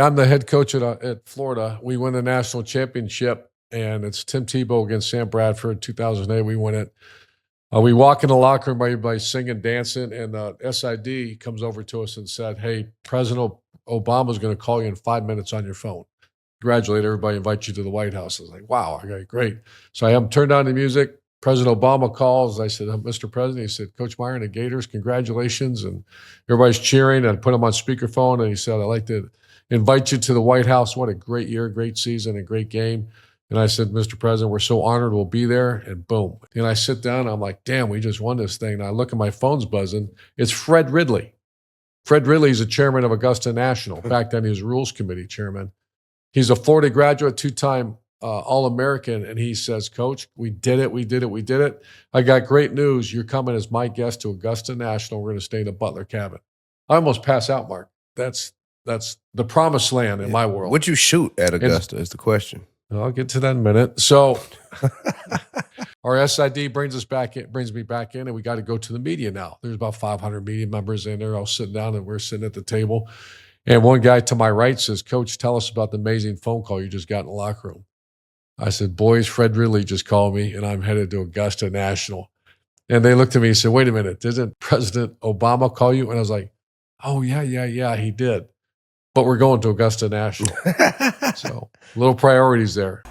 I'm the head coach at Florida. We win the national championship, and it's Tim Tebow against Sam Bradford, 2008. We win it. We walk in the locker room, everybody's singing, dancing, and SID comes over to us and said, "Hey, President Obama's going to call you in 5 minutes on your phone. Congratulate everybody, invite you to the White House." I was like, wow, okay, great. So I have him turn down the music. President Obama calls. I said, "Mr. President," he said, "Coach Meyer and the Gators, congratulations." And everybody's cheering. And I put him on speakerphone, and he said, "I'd like to invite you to the White House. What a great year, great season, and great game." And I said, "Mr. President, we're so honored we'll be there." And boom. And I sit down, and I'm like, damn, we just won this thing. And I look at my phone's buzzing. It's Fred Ridley. Fred Ridley is the chairman of Augusta National. Back then, he was rules committee chairman. He's a Florida graduate, two-time All-American, and he says, "Coach, we did it, we did it, we did it. I got great news. You're coming as my guest to Augusta National. We're going to stay in a Butler cabin." I almost pass out, Mark. That's the promised land in my world. What'd you shoot at Augusta is the question. I'll get to that in a minute. So our SID brings me back in, and we got to go to the media now. There's about 500 media members in there. I'll sit down, and we're sitting at the table. And one guy to my right says, "Coach, tell us about the amazing phone call you just got in the locker room." I said, "Boys, Fred Ridley just called me, and I'm headed to Augusta National." And they looked at me and said, "Wait a minute, didn't President Obama call you?" And I was like, "Oh, yeah, he did. But we're going to Augusta National." So little priorities there.